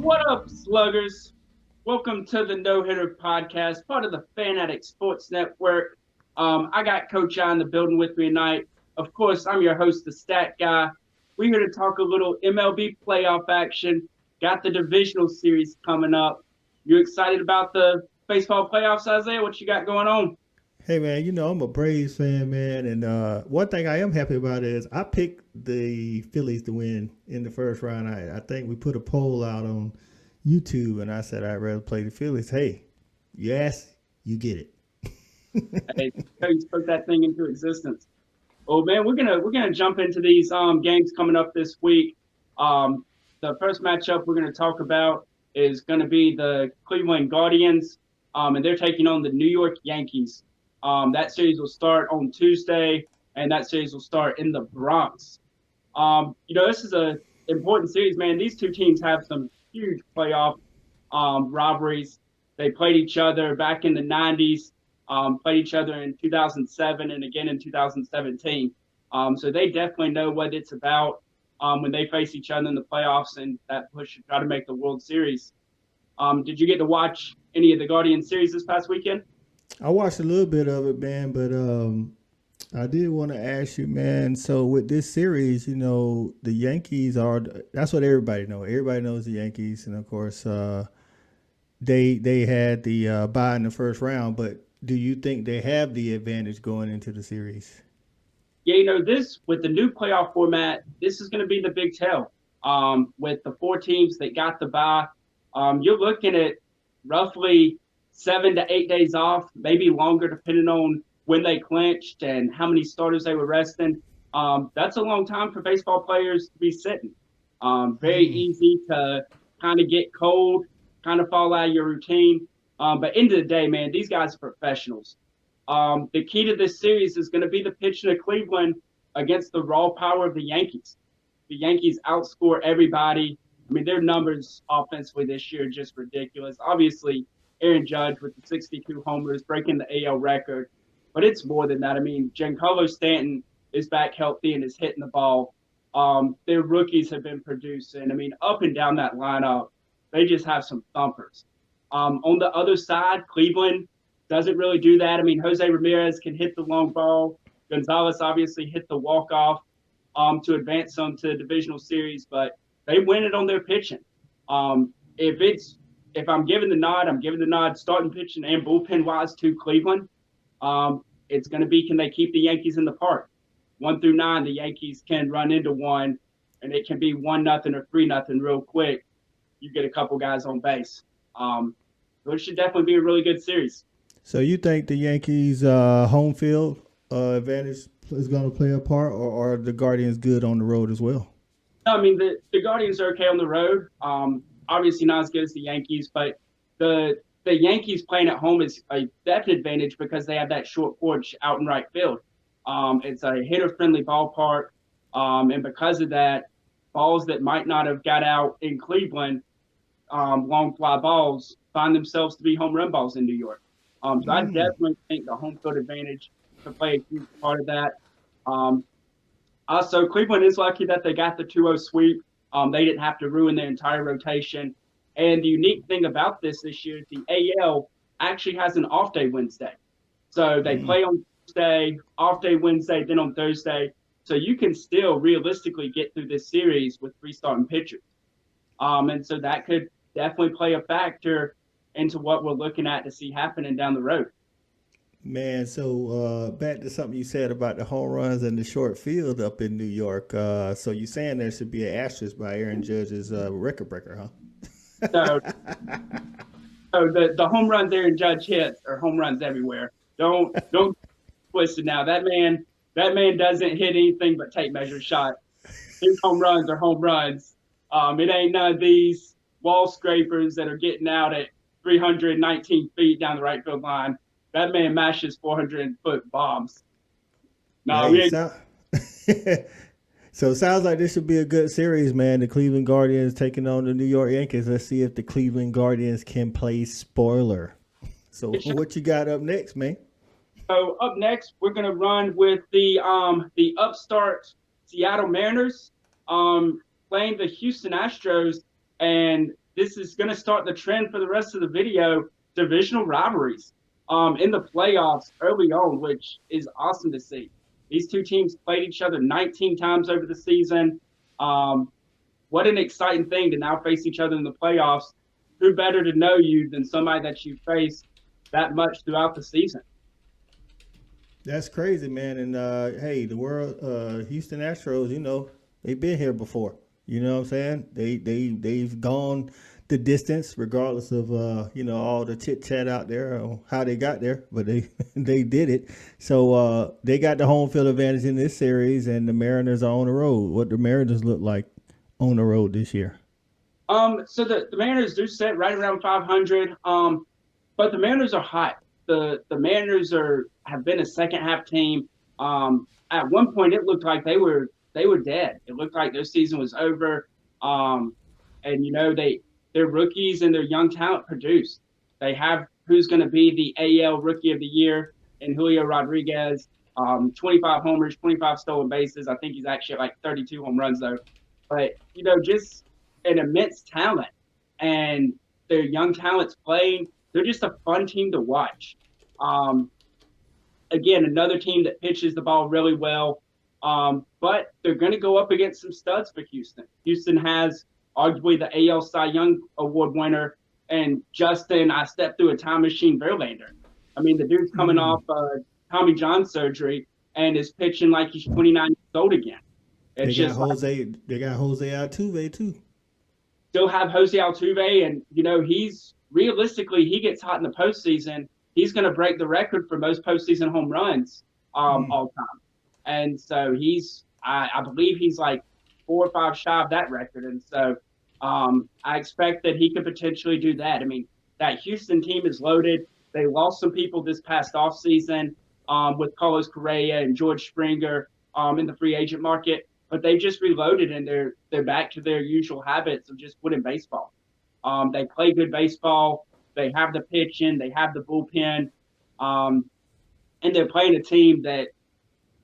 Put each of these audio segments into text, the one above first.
What up, sluggers? Welcome to the No Hitter Podcast, part of the Fanatic Sports Network. I got Coach I in the building with me tonight. Of course, I'm your host, the Stat Guy. We're here to talk a little MLB playoff action. Got the divisional series coming up. You excited about the baseball playoffs, Isaiah? What you got going on? Hey man, I'm a Braves fan, man, and one thing I am happy about is I picked the Phillies to win in the first round. I think we put a poll out on YouTube, and I said I'd rather play the Phillies. Hey, you ask, you get it. Hey, Coach spoke that thing into existence. Oh man, we're gonna jump into these games coming up this week. Um, the first matchup we're gonna talk about is gonna be the Cleveland Guardians, and they're taking on the New York Yankees. That series will start on Tuesday, and that series will start in the Bronx. This is a important series, man. These two teams have some huge playoff rivalries. They played each other back in the 90s, played each other in 2007 and again in 2017. So they definitely know what it's about when they face each other in the playoffs and that push to try to make the World Series. Did you get to watch any of the Guardian series this past weekend? I watched a little bit of it, man, but I did want to ask you, man. So with this series, the Yankees that's what everybody knows. Everybody knows the Yankees, and of course, they had the bye in the first round. But do you think they have the advantage going into the series? Yeah, this with the new playoff format, this is going to be the big tell. With the four teams that got the bye, you're looking at roughly 7 to 8 days off, maybe longer, depending on when they clinched and how many starters they were resting. That's a long time for baseball players to be sitting. Very easy to kind of get cold, kind of fall out of your routine. But end of the day, man, these guys are professionals. The key to this series is going to be the pitching of Cleveland against the raw power of the Yankees. The Yankees outscore everybody. I mean, their numbers offensively this year are just ridiculous. Obviously, Aaron Judge with the 62 homers, breaking the AL record. But it's more than that. I mean, Giancarlo Stanton is back healthy and is hitting the ball. Their rookies have been producing. I mean, up and down that lineup, they just have some thumpers. On the other side, Cleveland doesn't really do that. I mean, Jose Ramirez can hit the long ball. Gonzalez obviously hit the walk-off to advance them to the divisional series, but they win it on their pitching. If I'm giving the nod, I'm giving the nod starting pitching and bullpen wise to Cleveland. It's going to be, can they keep the Yankees in the park? 1 through 9, the Yankees can run into one, and it can be 1-0 or 3-0 real quick. You get a couple guys on base. So it should definitely be a really good series. So you think the Yankees' home field advantage is going to play a part, or are the Guardians good on the road as well? I mean, the Guardians are okay on the road. Obviously not as good as the Yankees, but the Yankees playing at home is a definite advantage because they have that short porch out in right field. It's a hitter-friendly ballpark, and because of that, balls that might not have got out in Cleveland, long fly balls, find themselves to be home run balls in New York. So I definitely think the home field advantage can play a huge part of that. Also, Cleveland is lucky that they got the 2-0 sweep. They didn't have to ruin their entire rotation. And the unique thing about this year is the AL actually has an off day Wednesday. So they play on Tuesday, off day Wednesday, then on Thursday. So you can still realistically get through this series with 3 starting pitchers. And so that could definitely play a factor into what we're looking at to see happening down the road. Man, so back to something you said about the home runs and the short field up in New York. So you're saying there should be an asterisk by Aaron Judge's record breaker, So, huh? so the home runs Aaron Judge hits are home runs everywhere. Don't twist it now. That man doesn't hit anything but tape measure shots. His home runs are home runs. It ain't none of these wall scrapers that are getting out at 319 feet down the right field line. That man mashes 400-foot bombs. No, we Hey, ain't. so it sounds like this should be a good series, man. The Cleveland Guardians taking on the New York Yankees. Let's see if the Cleveland Guardians can play spoiler. So what you got up next, man? So up next, we're gonna run with the upstart Seattle Mariners playing the Houston Astros, and this is going to start the trend for the rest of the video, divisional rivalries in the playoffs early on, which is awesome to see. These two teams played each other 19 times over the season. What an exciting thing to now face each other in the playoffs. Who better to know you than somebody that you face that much throughout the season? That's crazy, man. And hey, the world, Houston Astros, they've been here before. You know what I'm saying? They've gone the distance, regardless of all the chit chat out there on how they got there, but they they did it. So they got the home field advantage in this series, and the Mariners are on the road. What the Mariners look like on the road this year? So the Mariners do sit right around 500. But the Mariners are hot. The Mariners have been a second half team. At one point, it looked like they were dead. It looked like their season was over. And their rookies and their young talent produced. They have who's going to be the AL Rookie of the Year in Julio Rodriguez. 25 homers, 25 stolen bases. I think he's actually at like 32 home runs though. But just an immense talent, and their young talents playing. They're just a fun team to watch. Again, another team that pitches the ball really well, but they're going to go up against some studs for Houston. Houston has arguably the AL Cy Young Award winner, and Justin, I stepped through a time machine, Verlander. I mean, the dude's coming off Tommy John surgery and is pitching like he's 29 years old again. They got Jose Altuve too. Still have Jose Altuve, and he's realistically, he gets hot in the postseason. He's going to break the record for most postseason home runs all time. And so I believe he's like 4 or 5 shy of that record. And so I expect that he could potentially do that. I mean, that Houston team is loaded. They lost some people this past offseason with Carlos Correa and George Springer in the free agent market. But they just reloaded, and they're back to their usual habits of just winning baseball. They play good baseball. They have the pitching. They have the bullpen. And they're playing a team that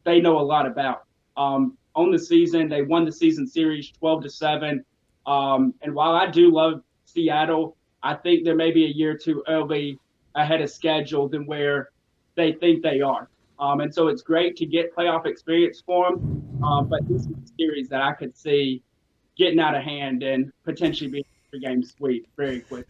they know a lot about. On the season, they won the season series 12-7. And while I do love Seattle, I think they're maybe a year or two early ahead of schedule than where they think they are. And so it's great to get playoff experience for them. But this is a series that I could see getting out of hand and potentially being a game sweep very quick.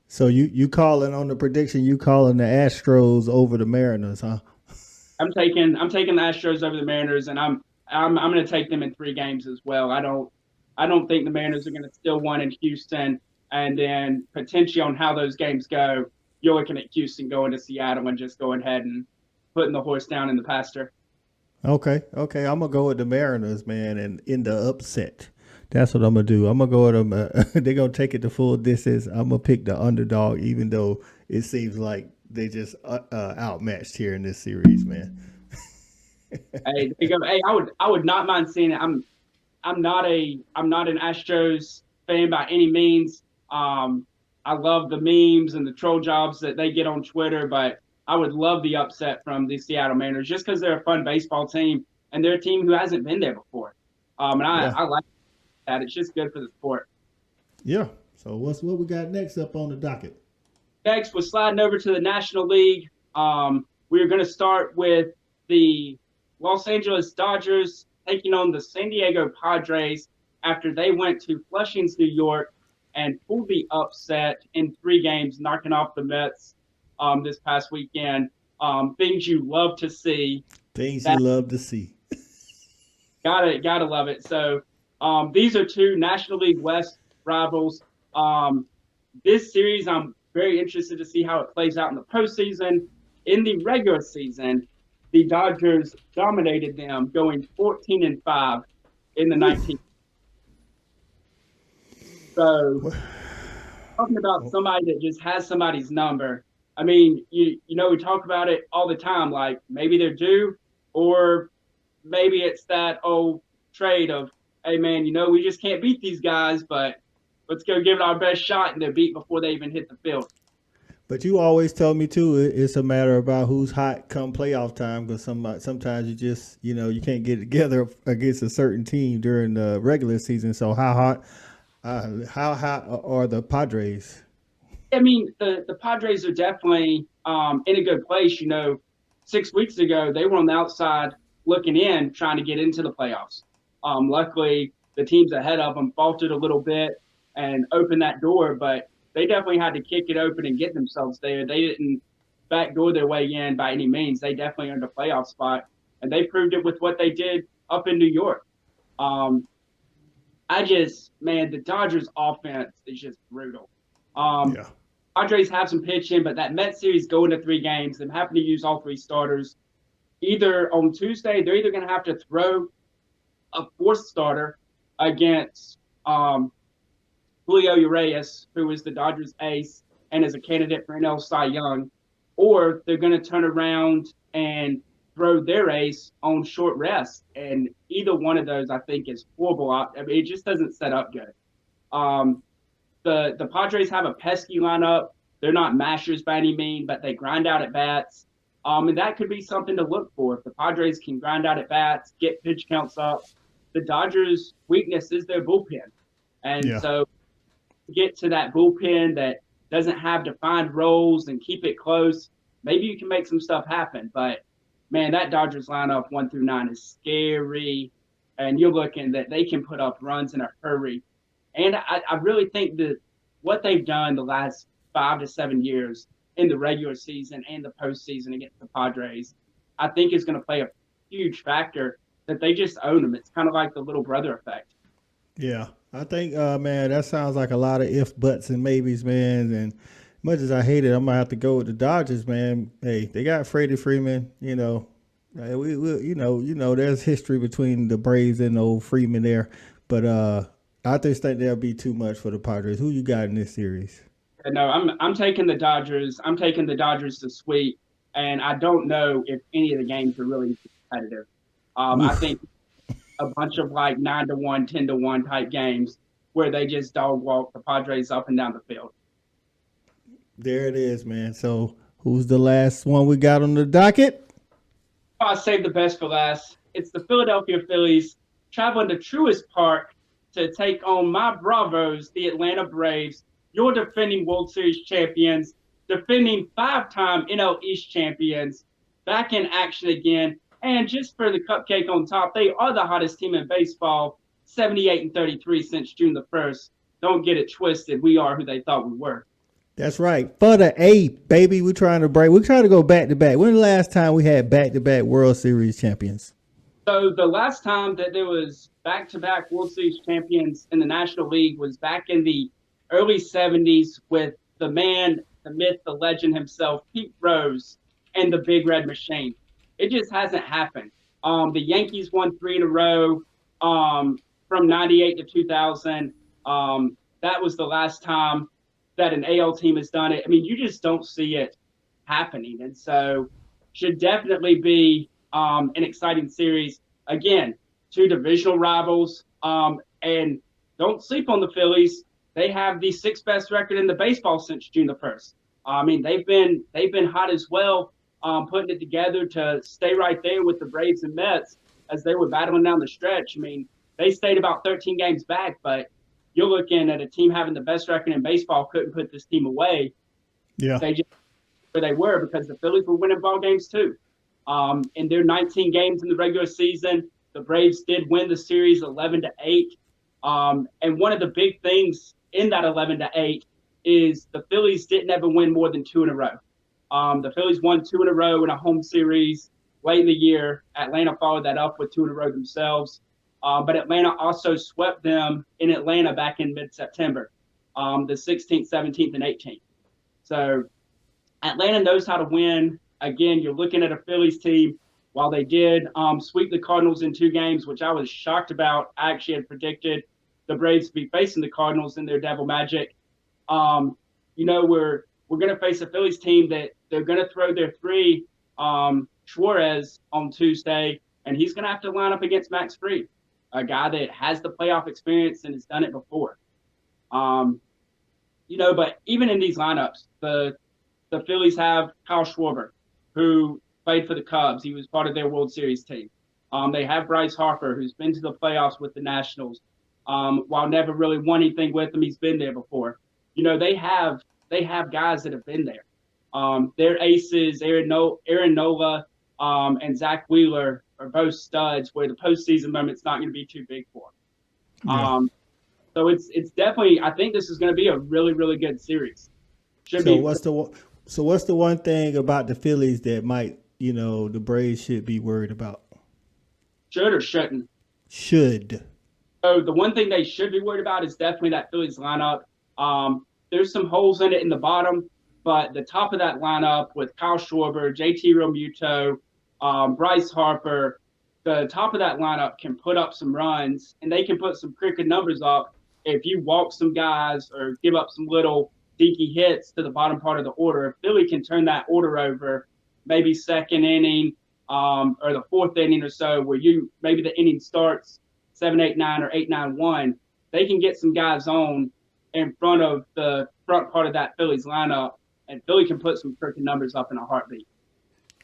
So you calling on the prediction? You calling the Astros over the Mariners, huh? I'm taking the Astros over the Mariners, and I'm going to take them in 3 games as well. I don't think the Mariners are going to steal one in Houston, and then potentially on how those games go, you're looking at Houston going to Seattle and just going ahead and putting the horse down in the pasture. Okay. I'm gonna go with the Mariners, man, and in the upset. That's what I'm gonna do. I'm gonna go with them. They're gonna take it the full distance. I'm gonna pick the underdog, even though it seems like they just outmatched here in this series, man. Hey, I would not mind seeing it. I'm not an Astros fan by any means. I love the memes and the troll jobs that they get on Twitter, but I would love the upset from the Seattle Mariners just because they're a fun baseball team and they're a team who hasn't been there before. I like that. It's just good for the sport. Yeah. So what we got next up on the docket? Next, we're sliding over to the National League. We're going to start with the Los Angeles Dodgers taking on the San Diego Padres after they went to Flushing, New York, and pulled the upset in 3 games, knocking off the Mets this past weekend. Things you love to see. You love to see. Gotta love it. So these are 2 National League West rivals. This series, I'm very interested to see how it plays out in the postseason. In the regular season, the Dodgers dominated them, going 14-5 in the 19th. So, talking about somebody that just has somebody's number. I mean, we talk about it all the time. Like maybe they're due, or maybe it's that old trade of, hey man, we just can't beat these guys, but let's go give it our best shot, and they're beat before they even hit the field. But you always tell me too, it's a matter about who's hot come playoff time, because sometimes you just you can't get together against a certain team during the regular season. So how hot How are the Padres? I mean, the Padres are definitely in a good place. 6 weeks ago, they were on the outside looking in, trying to get into the playoffs. Luckily, the teams ahead of them faltered a little bit and opened that door, but they definitely had to kick it open and get themselves there. They didn't backdoor their way in by any means. They definitely earned a playoff spot, and they proved it with what they did up in New York. Um, man, the Dodgers offense is just brutal. Um, Yeah. Padres have some pitching, but that Mets series going to 3 games, them having to use all 3 starters. Either on Tuesday, they're either going to have to throw a 4th starter against Julio Urias, who is the Dodgers ace and is a candidate for NL Cy Young, or they're going to turn around and throw their ace on short rest. And either one of those, I think, is horrible. I mean, it just doesn't set up good. Um, the Padres have a pesky lineup. They're not mashers by any means, but they grind out at bats. And that could be something to look for. If the Padres can grind out at bats, get pitch counts up, the Dodgers' weakness is their bullpen. And Yeah. so get to that bullpen that doesn't have defined roles and keep it close, maybe you can make some stuff happen. But, man, that Dodgers lineup 1 through 9 is scary. And you're looking that they can put up runs in a hurry. And I really think that what they've done the last 5 to 7 years in the regular season and the postseason against the Padres, I think is going to play a huge factor that they just own them. It's kind of like the little brother effect. Yeah. I think, man, that sounds like a lot of if, buts, and maybes, man. And much as I hate it, I'm gonna have to go with the Dodgers, man. Hey, they got Freddie Freeman. There's history between the Braves and old Freeman there, but I just think that'll be too much for the Padres. Who you got in this series? No, I'm taking the Dodgers. I'm taking the Dodgers to sweep, and I don't know if any of the games are really competitive. I think a bunch of like 9-1, 10-1 type games where they just dog walk the Padres up and down the field. There it is, man. So who's the last one we got on the docket? I saved the best for last. It's the Philadelphia Phillies traveling to Truist Park to take on my Bravos, the Atlanta Braves, your defending World Series champions, defending 5-time NL East champions, back in action again. And just for the cupcake on top, they are the hottest team in baseball, 78-33 since June the 1st. Don't get it twisted. We are who they thought we were. That's right. For the 8th, baby. We're trying to go back to back. When the last time we had back-to-back World Series champions? So the last time that there was back-to-back World Series champions in the National League was back in the early 70s with the man, the myth, the legend himself, Pete Rose, and the Big Red Machine. It just hasn't happened. The Yankees won 3 in a row from 98 to 2000. That was the last time that an AL team has done it. I mean, you just don't see it happening. And so should definitely be an exciting series. Again, 2 divisional rivals. And don't sleep on the Phillies. They have the 6th best record in the baseball since June the 1st. I mean, they've been hot as well, putting it together to stay right there with the Braves and Mets as they were battling down the stretch. I mean, they stayed about 13 games back, but you're looking at a team having the best record in baseball couldn't put this team away. Yeah. They just where they were because the Phillies were winning ball games too. In their 19 games in the regular season, the Braves did win the series 11-8. And one of the big things in that 11-8 is the Phillies didn't ever win more than 2 in a row. The Phillies won 2 in a row in a home series late in the year. Atlanta followed that up with 2 in a row themselves. But Atlanta also swept them in Atlanta back in mid-September, the 16th, 17th, and 18th. So Atlanta knows how to win. Again, you're looking at a Phillies team. While they did sweep the Cardinals in 2 games, which I was shocked about, I actually had predicted the Braves to be facing the Cardinals in their Devil Magic. We're going to face a Phillies team that they're going to throw their 3 Suarez on Tuesday, and he's going to have to line up against Max Fried, a guy that has the playoff experience and has done it before. But even in these lineups, the Phillies have Kyle Schwarber, who played for the Cubs. He was part of their World Series team. They have Bryce Harper, who's been to the playoffs with the Nationals. while never really won anything with him. He's been there before. They have guys that have been there. Their aces, Aaron Nola, and Zach Wheeler are both studs where the postseason moment's not going to be too big for them. Yeah. So it's definitely, I think this is going to be a really, really good series. So what's the one thing about the Phillies that might, the Braves should be worried about? Should or shouldn't? Should. So the one thing they should be worried about is definitely that Phillies lineup. There's some holes in it in the bottom, but the top of that lineup with Kyle Schwarber, JT Realmuto, Bryce Harper, the top of that lineup can put up some runs, and they can put some cricket numbers up if you walk some guys or give up some little dinky hits to the bottom part of the order. If Philly can turn that order over, maybe second inning or the fourth inning or so, where maybe the inning starts 7-8-9 or 8-9-1, they can get some guys on in front of the front part of that Phillies lineup, and Philly can put some cricket numbers up in a heartbeat.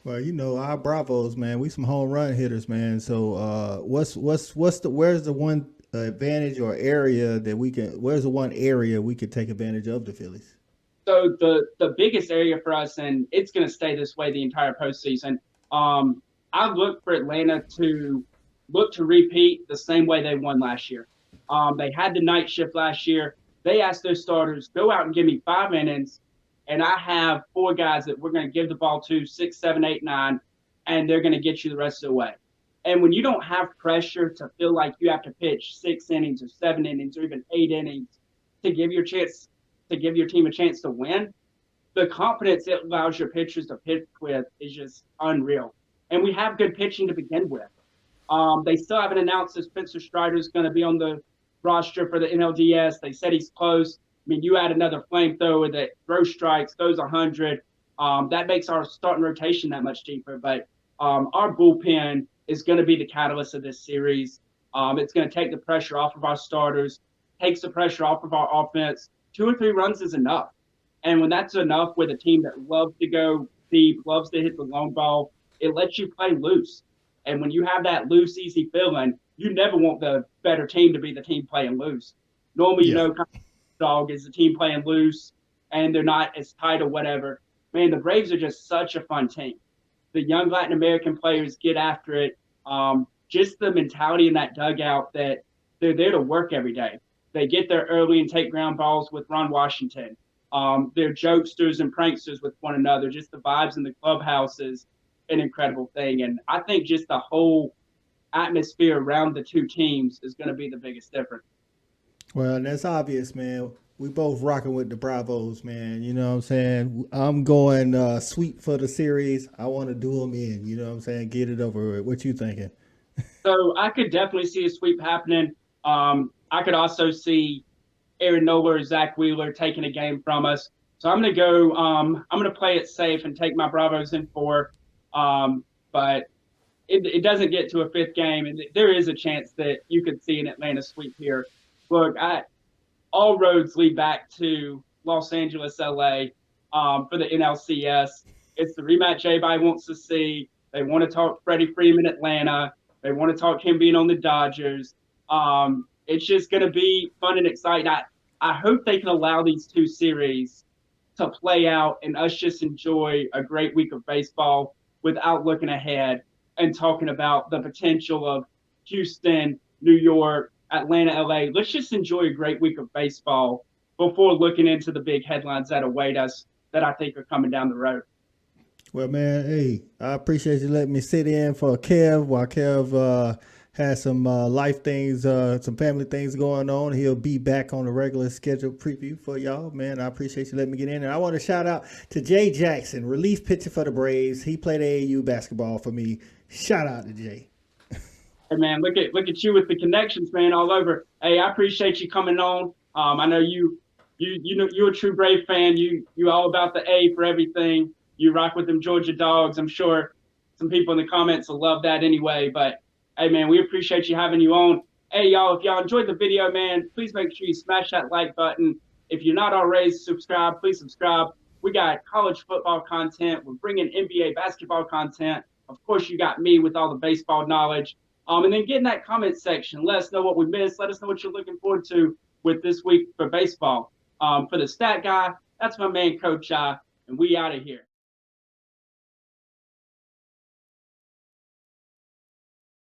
Well, our Bravos, man, we some home run hitters, man. So, where's the one advantage or area that where's the one area we could take advantage of the Phillies? So the biggest area for us, and it's going to stay this way the entire postseason. I look for Atlanta to look to repeat the same way they won last year. They had the night shift last year. They asked their starters, go out and give me 5 innings, and I have 4 guys that we're going to give the ball to, 6, 7, 8, 9, and they're going to get you the rest of the way. And when you don't have pressure to feel like you have to pitch 6 innings or 7 innings or even 8 innings to give your team a chance to win, the confidence it allows your pitchers to pitch with is just unreal. And we have good pitching to begin with. They still haven't announced that Spencer Strider is going to be on the roster for the NLDS. They said he's close. I mean, you add another flamethrower that throws strikes, throws 100. That makes our starting rotation that much deeper. But our bullpen is going to be the catalyst of this series. It's going to take the pressure off of our starters, takes the pressure off of our offense. 2 or 3 runs is enough. And when that's enough with a team that loves to go deep, loves to hit the long ball, it lets you play loose. And when you have that loose, easy feeling, you never want the better team to be the team playing loose. Normally, dog is the team playing loose and they're not as tight or whatever. Man, the Braves are just such a fun team. The young Latin American players get after it. Just the mentality in that dugout that they're there to work every day. They get there early and take ground balls with Ron Washington. They're jokesters and pranksters with one another. Just the vibes in the clubhouse is an incredible thing. And I think just the whole atmosphere around the two teams is going to be the biggest difference. Well, and that's obvious, man. We both rocking with the Bravos, man. You know what I'm saying? I'm going sweep for the series. I want to do them in. You know what I'm saying? Get it over with. What you thinking? So I could definitely see a sweep happening. I could also see Aaron Nola or Zach Wheeler taking a game from us. So I'm going to go. I'm going to play it safe and take my Bravos in 4. But it doesn't get to a 5th game, and there is a chance that you could see an Atlanta sweep here. Look, all roads lead back to Los Angeles, LA, for the NLCS. It's the rematch everybody wants to see. They want to talk Freddie Freeman, Atlanta. They want to talk him being on the Dodgers. It's just going to be fun and exciting. I hope they can allow these 2 series to play out and us just enjoy a great week of baseball without looking ahead and talking about the potential of Houston, New York, Atlanta, LA. Let's just enjoy a great week of baseball before looking into the big headlines that await us that I think are coming down the road. Well, man, hey, I appreciate you letting me sit in for Kev while Kev has some life things, some family things going on. He'll be back on the regular scheduled preview for y'all, man. I appreciate you letting me get in. And I want to shout out to Jay Jackson, relief pitcher for the Braves. He played AAU basketball for me. Shout out to Jay. Hey, man, look at you with the connections, man, all over. Hey, I appreciate you coming on. I know you know you're a true Brave fan. You all about the A for everything. You rock with them Georgia Dogs. I'm sure some people in the comments will love that anyway. But hey, man, we appreciate you having you on. Hey, y'all, if y'all enjoyed the video, man, please make sure you smash that like button. If you're not already subscribed, please subscribe. We got college football content. We're bringing NBA basketball content. Of course, you got me with all the baseball knowledge. And then get in that comment section. Let us know what we missed. Let us know what you're looking forward to with this week for baseball. For the stat guy, that's my man, Coach and we out of here.